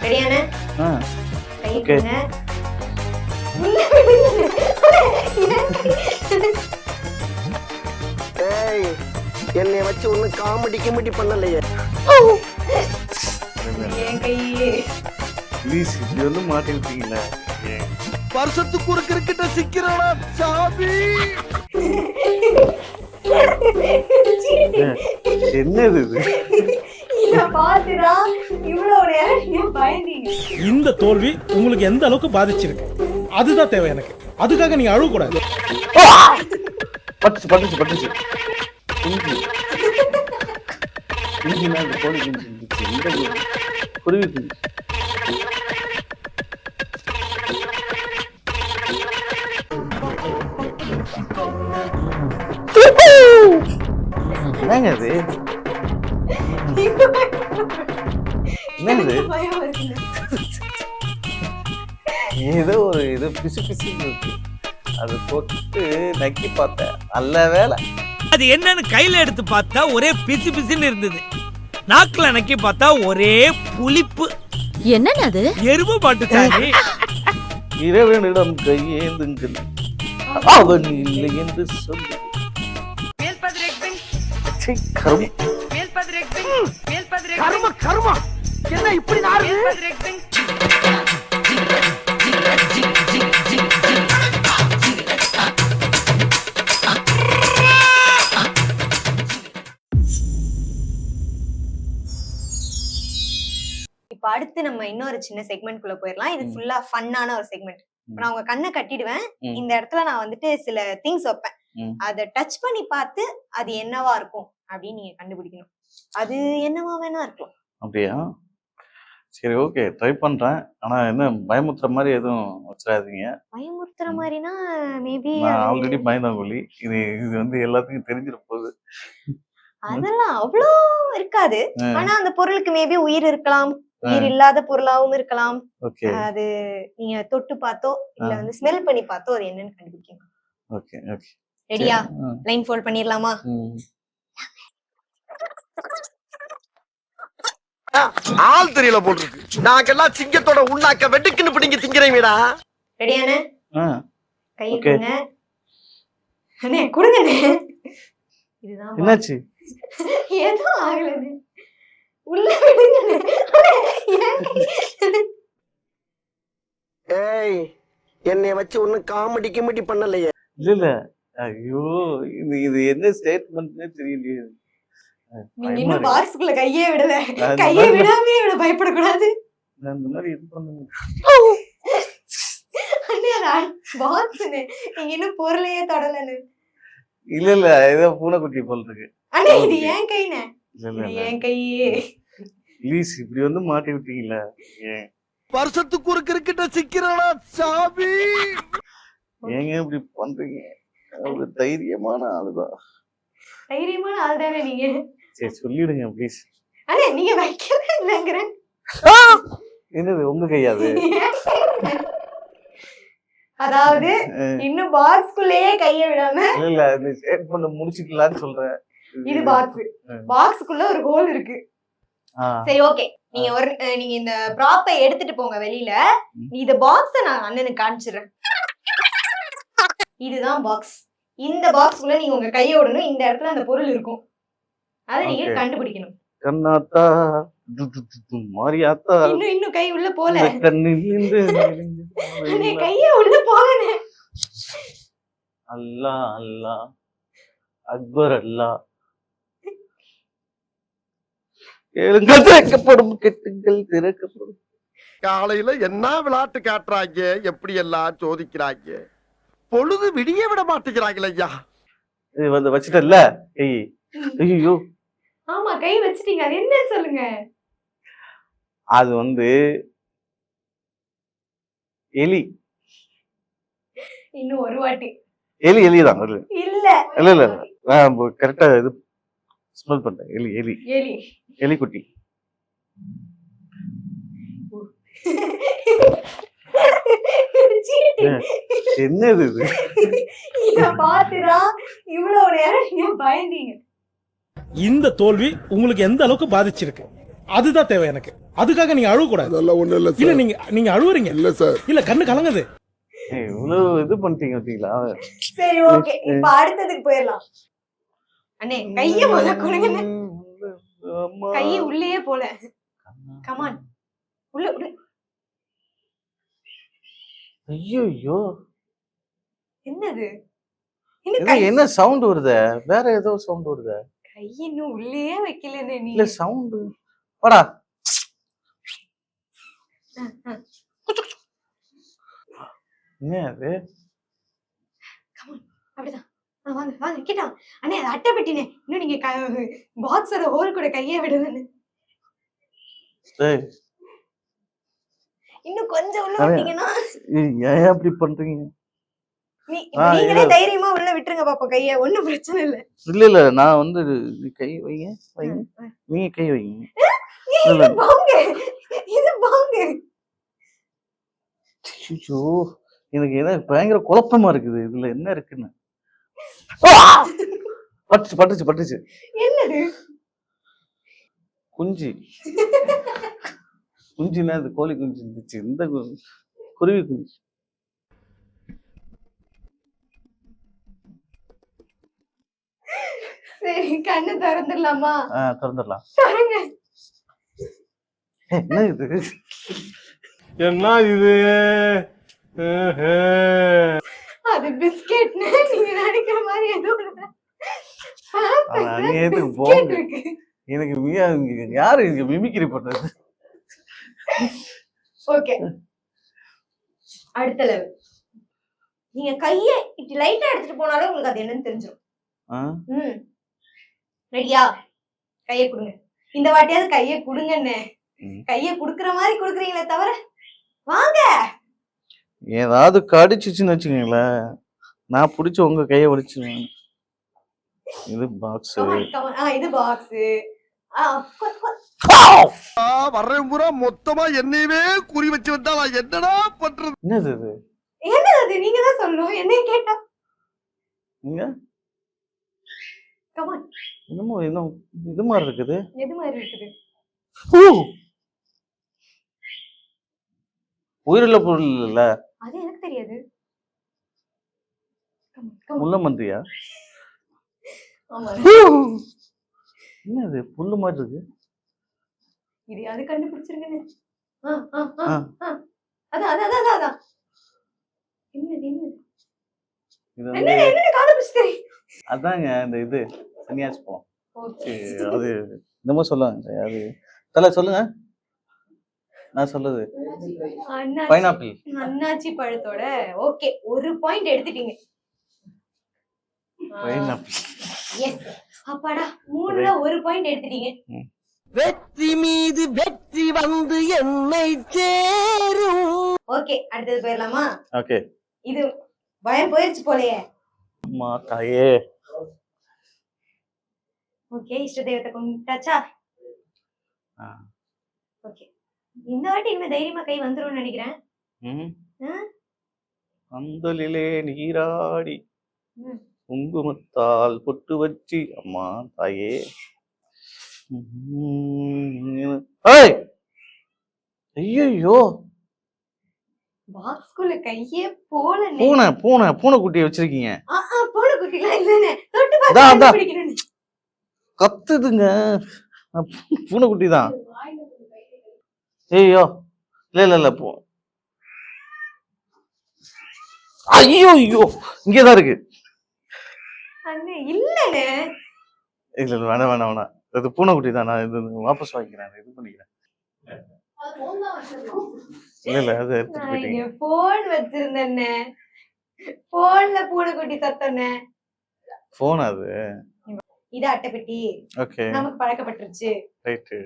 ரெடியான கை okay கொடுங்க. ஏய் என்னை வச்சு ஒண்ணு காமெடி கிமெடி பண்ணலையே. என் கை ப்ளீஸ் இப்படி வந்து மாட்டி விட்டீங்களா? வருஷத்துக்கு ஒரு கிரிக்கெட்ட சிக்கிறடா சாமி. என்னது இது? இத பாத்துடா இவ்வளவு நேரம் நீங்க பயந்தீங்க. இந்த தோல்வி உங்களுக்கு எந்த அளவுக்கு பாதிச்சிருக்கு அதுதான் தேவை எனக்கு. அதுக்காக நீங்க அழுவ கூடாது. பட்டுச்சு பட்டுச்சு பட்டுச்சு. குஞ்சு குஞ்சுனா இந்த கோழி குஞ்சு இருந்துச்சு. இந்த குருவி குஞ்சு. என்னங்க அது? என்னது? பயம் வருது. ஏதோ ஒரு இது பிசு பிசு இருக்கு. அது போட்டு நக்கி பார்த்தேன். நல்ல வேலை. அது என்னன்னு கையில எடுத்து பார்த்தா ஒரே பிசு பிசுன்னு இருந்தது. நாக்குல நக்கி பார்த்தா ஒரே புளிப்பு. என்னன்னு அது? எருமை பாட்டு சாமி. இறைவனிடம் கையேந்துங்கள் அவன் இல்லை என்று சொல்லு. கரும் கர்ம கர்ம என்ன இப்படி நாறுது? இப்ப அடுத்து நம்ம இன்னொரு சின்ன செக்மெண்ட் குள்ள போயிடலாம். இது ஃபுல்லா ஃபன்னான ஒரு செக்மெண்ட். நான் உங்க கண்ணை கட்டிடுவேன். இந்த இடத்துல நான் வந்துட்டு சில திங்ஸ் வைப்பேன். அத டச் பண்ணி பார்த்து அது என்னவா இருக்கும் அப்படின்னு நீங்க கண்டுபிடிக்கணும். அது என்னவா வேணா இருக்கலாம். அப்படியா? சரி ஓகே ட்ரை பண்றேன். ஆனா என்ன பயமுத்துற மாதிரி எதுவும் வச்சிடாதீங்க. பயமுறுத்துற மாதிரினா மேபி நான் ஆல்ரெடி பயந்தாங்கொல்லி. இது இது வந்து எல்லாத்துக்கும் தெரிஞ்சிட போகுது. அதெல்லாம் அவ்வளோ இருக்காது. ஆனா அந்த பொருளுக்கு மேபி உயிர் இருக்கலாம், உயிர் இல்லாத பொருளாவும் இருக்கலாம். ஓகே அது நீங்க தொட்டு பார்த்தோ இல்ல வந்து ஸ்மெல் பண்ணி பார்த்தோ அது என்னன்னு கண்டுபிடிக்கணும். ஓகே ஓகே ரெடியா? லைன் ஃபோல்ட் பண்ணிரலாமா? ஆள் தெரியல போட்டுருக்கு. நாங்கெல்லாம் சிங்கத்தோட உண்ணாக்க வெட்டுக்குன்னு பிடிங்க திங்கிறீங்கடா. ரெடியானே? கை ஓகே. கொடுங்க. அண்ணே கொடுங்கண்ணே. இதுதான் என்னாச்சு? ஏதோ ஆகலண்ணே. உள்ள விடுங்கண்ணே. ஏய் என்னை வச்சு ஒண்ணு காமெடி கிமெடி பண்ணலையே. இல்ல இல்ல ஐயோ இது இது என்ன ஸ்டேட்மெண்ட்னே தெரியலையே. நீங்க இன்னும் பாக்ஸ்க்குள்ள கையே விடல. கையை விடாமே இவ்வளவு பயப்படக்கூடாது. நான் இந்த மாதிரி இது பண்ணுங்க. அண்ணே அது பாக்ஸ்னே. நீங்க இன்னும் பொருளையே தொடலன்னு. இல்ல இல்ல ஏதோ பூனைக்குட்டி போல் இருக்கு. அண்ணே இது ஏன் கைனே? இல்ல இல்ல இது ஏன் கையே? ப்ளீஸ் இப்படி வந்து மாட்டி விட்டீங்களா? ஏன் வருஷத்துக்கு ஒரு கிரிக்கெட்ட சிக்கிறடா சாமி. ஏங்க இப்படி பண்றீங்க? ஒரு தைரியமான ஆளுதான். தைரியமான ஆள் தானே நீங்க. சரி சொல்லிடுங்க ப்ளீஸ். அண்ணே நீங்க வைக்கவே இல்லைங்கிறேன். என்னது உங்க கையாது? அதாவது இன்னும் பாக்ஸ்க்குள்ளேயே கைய விடாம. இல்ல இல்ல இந்த ஸ்டேட்மெண்ட் முடிச்சிக்கலாம்னு சொல்றேன். இது பாக்ஸ். பாக்ஸ்க்குள்ள ஒரு ஹோல் இருக்கு. சரி ஓகே. நீங்க ஒரு நீங்க இந்த ப்ராப்பை எடுத்துட்டு போங்க வெளியில. இந்த பாக்ஸ நான் அண்ணனுக்கு காமிச்சிடுறேன். இதுதான் பாக்ஸ். இந்த பாக்ஸ்க்குள்ள நீங்க உங்க கைய விடணும். இந்த இடத்துல அந்த பொருள் இருக்கும். அதை நீங்க கண்டுபிடிக்கணும். கண்ணாத்தா மாரியாத்தா இன்னும் கை உள்ள போல. கண்ணிலிருந்து கைய உள்ள போலனே. அல்லாஹ் அல்லாஹ் அக்பர் அல்லாஹ். கேளுங்கள் திறக்கப்படும், கெட்டுங்கள் திறக்கப்படும். காலையில என்ன விளையாட்டு காட்டுறாங்க, எப்படி எல்லாம் சோதிக்கிறாங்க. பொழுது விடிய விட மாட்டேங்கிறாங்களே ஐயா. இது வந்து வச்சிட்டல்ல கை. ஐயோ ஆமா கை வச்சிட்டீங்க. அது என்னன்னு சொல்லுங்க. அது வந்து எலி. இன்னும் ஒரு வாட்டி. எலி எலிதான். இல்ல இல்ல இல்ல இல்ல நான் கரெக்டா இது ஸ்மெல் பண்றேன். எலி எலி எலி எலிக்குட்டி. என்னது இது? இத பாத்துடா இவ்வளவு நேரம் நீங்க பயந்தீங்க. இந்த தோல்வி உங்களுக்கு எந்த அளவுக்கு பாதிச்சிருக்கு அதுதான் தேவை எனக்கு. அதுக்காக நீங்க அழுவ கூடாது. அதெல்லாம் ஒண்ணும் இல்ல இல்ல நீங்க அழுவுறீங்க. இல்ல சார். இல்ல கண்ணு கலங்குது. இவ்வளவு இது பண்ணிட்டீங்க பாத்தீங்களா? சரி ஓகே, இப்ப அடுத்ததுக்கு போயிடலாம். அண்ணே கைய முதல்ல கொடுங்க. கைய உள்ளேயே போல. கமான் உள்ள உள்ள. ஐயோ என்னது? என்ன சவுண்ட் வருதே? வேற ஏதோ சவுண்ட் வருதே. கை இன்னும் உள்ளேயே வைக்கலன்னு நீ. இல்ல சவுண்ட் வாடா. என்ன அது? அப்படிதான். வாங்க வாங்க கிட்ட. அண்ணே அது அட்டை பெட்டினே. இன்னும் நீங்க பாக்ஸோட ஹோல் கூட கையே விடலன்னு. டேய் இன்னும் கொஞ்சம் உள்ள விட்டீங்கன்னா ஏன் அப்படி பண்றீங்க? நீங்களே தைரியமா உள்ள விட்டுருங்க பாப்போம் கைய. ஒண்ணும் பிரச்சனை இல்ல. இல்ல நான் வந்து கை வைங்க நீங்க கை வைங்க. இது பாங்க. ஐயோ எனக்கு என்ன பயங்கர குழப்பமா இருக்குது. இதுல என்ன இருக்குன்னு. பட்டுச்சு. என்னது? குஞ்சுனா இது கோழி குஞ்சு இருந்துச்சு. இந்த குருவி குஞ்சு. சரி கண்ணு திறந்துடலாமா? திறந்துடலாம். தரங்க. என்ன இது? என்ன இது? அது பிஸ்கெட்னு நீங்க நினைக்கிற மாதிரி எதுவும் இல்ல. எதுக்கு போங்க? எனக்கு யாரு இங்க மிமிக்ரி பண்றது? ஓகே அடுத்த லெவல். நீங்க கைய இப்படி லைட்டா எடுத்துட்டு போனாலே உங்களுக்கு அது என்னன்னு தெரிஞ்சிடும். ரெடியா? கைய கொடுங்க. இந்த வாட்டியாவது கைய கொடுங்கன்னு. கைய குடுக்குற மாதிரி குடுக்குறீங்களே தவிர வாங்க. ஏதாவது கடிச்சிச்சுன்னு வச்சுக்கீங்களேன், நான் பிடிச்ச உங்க கைய ஒடிச்சிருவேன். இது பாக்ஸ். இது பாக்ஸ். வர்றேன் பூரா மொத்தமா என்னையவே குறி வச்சு வந்தா நான் என்னடா பண்றது? என்னது இது? என்னது? நீங்க தான் சொல்லணும். என்னைய கேட்டா நீங்க கமான். என்னமோ இது மாதிரி இருக்குது. எது மாதிரி இருக்குது? உயிருள்ள பொருள் இல்ல. அது எனக்கு தெரியாது. முள்ள மந்திரியா? ஆமா. என்னது புல்லு மாதிரி இருக்கு? இது யாரு கண்டுபிடிச்சிருக்கீங்க? அதான். என்னது? என்ன கண்டுபிடிச்சிட்டீங்க? அதாங்க இந்த இது சன்னியாசி பழம். ஓகே. அது என்னமோ சொல்லுவாங்க. அது தல சொல்லுங்க. நான் சொல்லுது பைனாப்பிள். அன்னாச்சி பழத்தோட. ஓகே ஒரு பாயிண்ட் எடுத்துட்டீங்க. பைனாப்பிள். எஸ். அப்பாடா 3ல ஒரு பாயிண்ட் எடுத்துட்டீங்க. வெற்றி மீது வெற்றி வந்து என்னை சேரும். ஓகே அடுத்தது போயிடலாமா? ஓகே. இது பயம் போயிருச்சு போலயே. அம்மா தாயே. ஓகே இஷ்ட தெய்வத்தை கும்பிட்டாச்சா? ஓகே இந்த வாட்டி இனிமே தைரியமா கை வந்துரும்னு நினைக்கிறேன். அந்தலிலே நீராடி குங்குமத்தால் பொட்டு வச்சு அம்மா தாயே. ஐயோ பாக்ஸ்குள்ள கையே போல. பூனை குட்டியை வச்சிருக்கீங்க. பூனை குட்டிலாம் இல்லனே. தொட்டு அதான், பார்த்து அதான். பிடிக்கணும். கத்துதுங்க. பூனை குட்டி தான். ஐயோ இல்ல போ. ஐயோ இங்கதான் இருக்கு. அண்ணே இல்லனே. இல்ல வேணாம். இது பூனை குட்டி தான். நான் இது வாபஸ் வாங்கிக்கிறேன். இது பண்ணிக்கிறேன். இல்ல அது எடுத்துட்டு போயிட்டீங்க. நான் போன் வச்சிருந்தேனே. போன்ல பூனைக்குட்டி சத்தனே. போன் அது. இது அட்டைப்பெட்டி. ஓகே. நமக்கு பழக்கப்பட்டுருச்சு. ரைட்.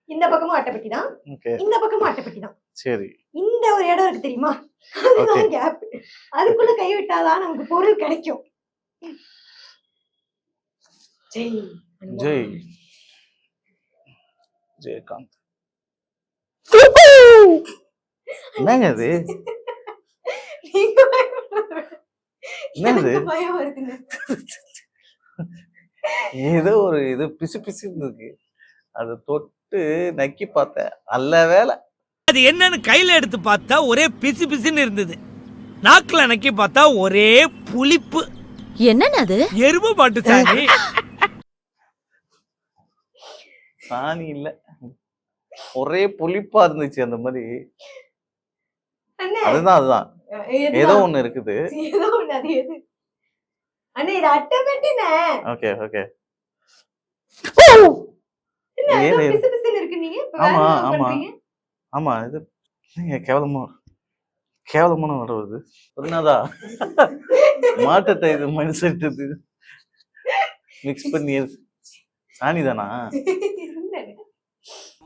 இந்த பக்கமும் அட்டைப்பெட்டி தான். ஓகே. இந்த பக்கமும் அட்டைப்பெட்டி தான். சரி. இந்த ஒரு இடம் இருக்கு தெரியுமா? அதுதான் கேப். அதுக்குள்ள கை விட்டாதான் நமக்கு பொருள் கிடைக்கும். ஜெய் ஜெயகாந்த். என்னங்க அது? என்னது? பயம் வருதுங்க. ஏதோ ஒரு இது பிசு பிசுன்னு இருக்கு. அது தொட்டு நக்கி பார்த்தேன், நல்ல வேலை. அது என்னன்னு கையில எடுத்து பார்த்தா ஒரே பிசு பிசுன்னு இருந்தது. நாக்குல நக்கி பார்த்தா ஒரே புளிப்பு. என்னன்னு அது? எருமை மாட்டு சாணி. சாணி இல்ல, ஒரே புளிப்பா இருந்துச்சு அந்த மாதிரி. அண்ணே, அதுதான் எதுதான்? ஏதோ ஒண்ணு இருக்குது. ஏதோ ஒண்ணு, அது எது? அண்ணே, இது அட்டைப்பெட்டினே. Okay okay. என்ன ஏன் ஏதோ இது? பிசு பிசுன்னு இருக்கு, நீங்க இப்ப வேற ஆமா ஏதோ ஆமா பண்றீங்க? ஆமா, இது நீங்க கேவலமான வருவது புரியாதா? மாட்டத்தை இது மனுஷன்றது மிக்ஸ் பண்ணி சாணி தானா? இல்ல.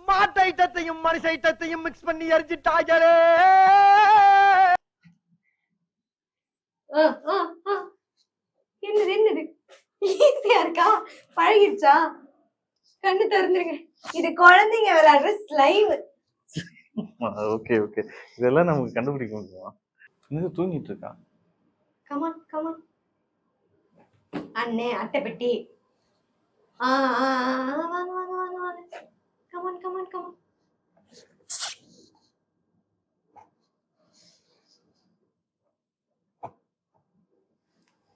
மாட்டு ஐட்டத்தையும் மனுஷ ஐட்டத்தையும் மிக்ஸ் பண்ணி எரிஞ்சிட்டாங்களே. ஆ, ஆ, ஆ. என்னது ஈஸியா இருக்கா? பழகிடுச்சா? கண்ணு திறந்துருங்க. இது குழந்தைங்க விளையாடுற ஸ்லைம். ஓகே ஓகே, இதெல்லாம் நமக்கு கண்டுபிடிக்க முடியுமா? இன்னும் தூங்கிட்டு இருக்கா? கமான் கமான் அண்ணே, அட்டைப்பெட்டி. ஆ ஆ ஆ, வாங்க வாங்க வாங்க வாங்க. Come on come on come on.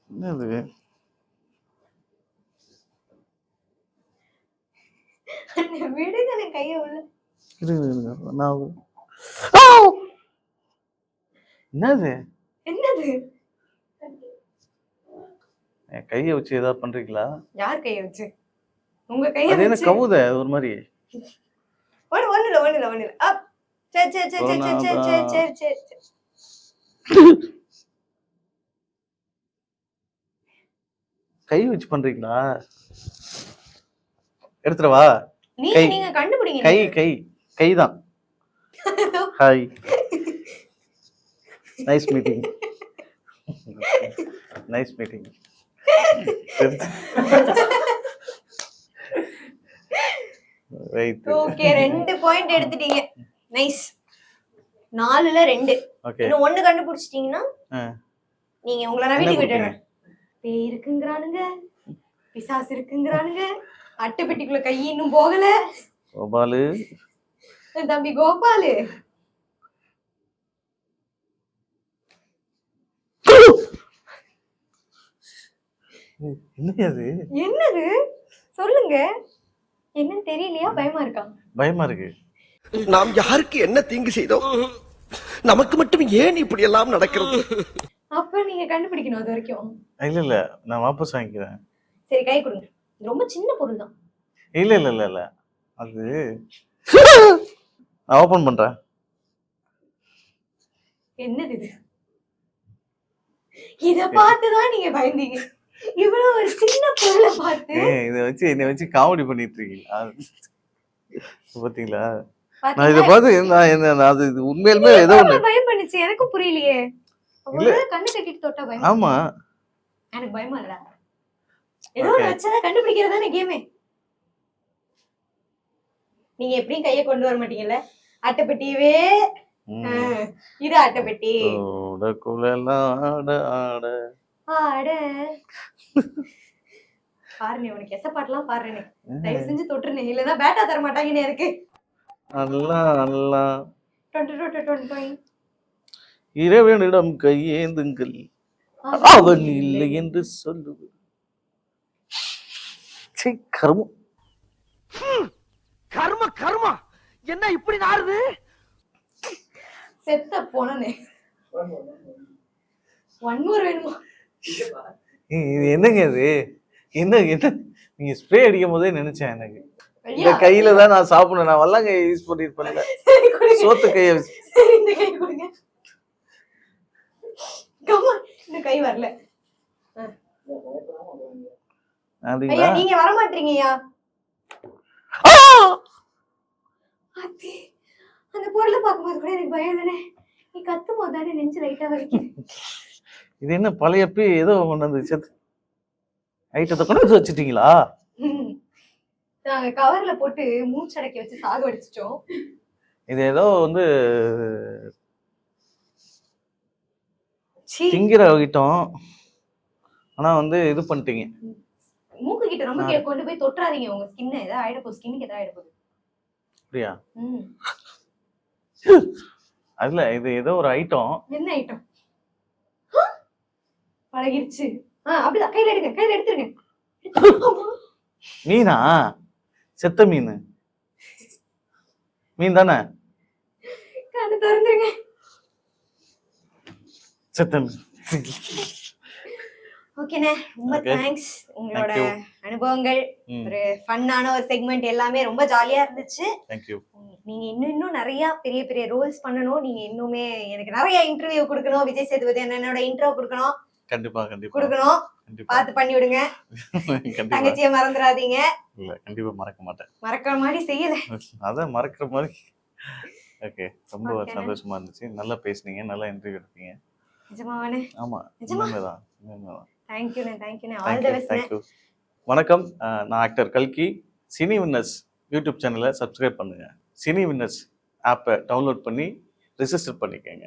என்னது? அண்ணே, விடுங்க, நான் கைய உள்ள. இருங்க, நான் என்னது? என்னது? என் கையை வச்சு ஏதாவது பண்றீங்களா? யார் கைய வச்சு? உங்க கைய அது என்ன வச்சு? கவுத ஒரு மாதிரி? ஒண்ணுல அப். சரி சரி சரி சரி சரி சரி சரி சரி சரி. கை வச்சு பண்றீங்களா? எடுத்துறவா? நீங்க கண்டுபிடிங்க. கை கை கைதான். Hi, nice meeting. Nice meeting. Right. Okay, 2 point எடுத்துட்டீங்க. நைஸ். 4ல 2. ஓகே. இன்னும் 1 கண்டுபிடிச்சிட்டீங்கன்னா நீங்க உங்களை நான் வீட்டுக்கு விட்டுறேன். பேய் இருக்குங்கறானுங்க, பிசாசு இருக்குங்கறானுங்க, அட்டைப்பெட்டிக்குள்ள கை இன்னும் போகல. கோபாலு, தம்பி கோபாலு. என்னது? என்னது சொல்லுங்க. என்னன்னு தெரியலையா? பயமா இருக்கா? பயமா இருக்கு. நாம் யாருக்கு என்ன தீங்கு செய்தோம்? நமக்கு மட்டும் ஏன் இப்படி எல்லாம் நடக்கிறது? அப்ப நீங்க கண்டுபிடிக்கணும் அது வரைக்கும். இல்ல இல்ல, நான் வாபஸ் வாங்கிக்கிறேன். சரி, கை கொடுங்க. ரொம்ப சின்ன பொருள் தான். இல்ல இல்ல இல்ல இல்ல, அது நான் ஓபன் பண்றேன். என்னது இது? இத பார்த்துதான் நீங்க பயந்தீங்க. இவ்வளவு ஒரு சின்ன பொருளை பார்த்து. இதை வச்சு என்னை வச்சு காமெடி பண்ணிட்டு இருக்கீங்களா? பாத்தீங்களா? நான் இதை பார்த்து அது உண்மையிலுமே ஏதோ ஒண்ணு பயம் பண்ணுச்சு. எனக்கும் புரியலையே. ஒருவேளை கண்ணு கட்டிட்டு தொட்டா பயம். ஆமா, எனக்கு பயமா இல்ல. ஏதோ ஒரு வச்சதா கண்டுபிடிக்கிறதானே கேமே. நீங்க எப்படியும் கைய கொண்டு வர மாட்டீங்கல்ல? அட்டைப்பெட்டியவே. இது அட்டைப்பெட்டி. ஆட ஆட பாருங்க, உனக்கு எச பாட்டுலாம் பாடுறேனே. தயவு செஞ்சு தொட்டுருனே, இல்லன்னா பேட்டா தர மாட்டாங்கன்னு எனக்கு. அல்லா அல்லா. 20 இறைவனிடம் கையேந்துங்கள், அவன் இல்லை என்று சொல்லுவது. கர்மம் கர்ம கர்மா என்ன இப்படி நாறுது? செத்த போனே. ஒன்மோர் வேணுமா? இது என்னங்க இது? என்ன என்ன நீங்க ஸ்ப்ரே அடிக்கும் போதே நினைச்சேன், எனக்கு இந்த கையில தான் நான் சாப்பிடணும். நான் வல்லங்க யூஸ் பண்ணிருப்பேன்ல, சோத்து கைய வச்சு. இந்த கை கொடுங்க. கமான், இந்த கை வரல. ஐயா, நீங்க வர மாட்டீங்கயா? அந்த பொருளை பார்க்கும்போது கூட எனக்கு பயம் தானே. நீ கத்தும் போது தானே நெஞ்சு லைட்டா வலிக்குது. இது என்ன பழைய ஏதோ கொண்டு வந்து ஐட்டத்தை கொண்டு வந்து வச்சுட்டீங்களா? நாங்க கவர்ல போட்டு மூச்சடக்கி வச்சு சாகடிச்சிட்டோம். இது ஏதோ வந்து திங்கிற வகிட்டோம். ஆனா வந்து இது பண்ணிட்டீங்க. மூக்கு கிட்ட ரொம்ப கொண்டு போய் தொட்டுறாதீங்க. உங்க ஸ்கின் ஏதாவது ஆயிட போகுது. ஸ்கின்னுக்கு ஏதாவது ஆயிட போகுது. அப்படியா? ம். அதுல இது ஏதோ ஒரு ஐட்டம். என்ன ஐட்டம்? பழகிருச்சு. அப்படிதான் கையில எடுங்க, கையில எடுத்துருங்க. மீனா? செத்த மீன். மீன் தானே? கண்ணு திறந்துருங்க. செத்த மீன். ஓகேண்ணே, ரொம்ப Okay. தேங்க்ஸ். உங்களோட Thank you. அனுபவங்கள், ம், ஒரு ஃபன்னான ஒரு செக்மெண்ட் எல்லாமே ரொம்ப ஜாலியா இருந்துச்சு. thank you. நீங்க இன்னும் நிறைய பெரிய பெரிய ரோல்ஸ் பண்ணணும். நீங்க இன்னுமே எனக்கு நிறைய இன்டர்வியூ கொடுக்கணும். விஜய் சேதுபதி அண்ணனோட இன்ட்ரோ கொடுக்கணும். கண்டிப்பா கண்டிப்பா கொடுக்கணும். கண்டிப்பா பார்த்து பண்ணி விடுங்க. கண்டிப்பா. தங்கச்சியை மறந்துடாதீங்க. இல்ல கண்டிப்பா மறக்க மாட்டேன். மறக்கிற மாதிரி செய்யல. அதான் மறக்கிற மாதிரி. ஓகே, ரொம்ப Okay. சந்தோஷமா இருந்துச்சு. நல்லா பேசுனீங்க, நல்லா இன்டர்வியூ எடுத்தீங்க. நிஜமாவானே? ஆமா, நிஜமா? உண்மைதான் உண்மைதான். தேங்க்யூண்ணே, தேங்க்யூண்ணே. ஆல் Thank தி you, பெஸ்ட்ண்ணே. thank you. வணக்கம். நான் ஆக்டர் கல்கி. சினி வின்னர்ஸ் யூடியூப் சேனலை சப்ஸ்கிரைப் பண்ணுங்க. சினி வின்னர்ஸ் ஆப்பை டவுன்லோட் பண்ணி ரிஜிஸ்டர் பண்ணிக்கங்க.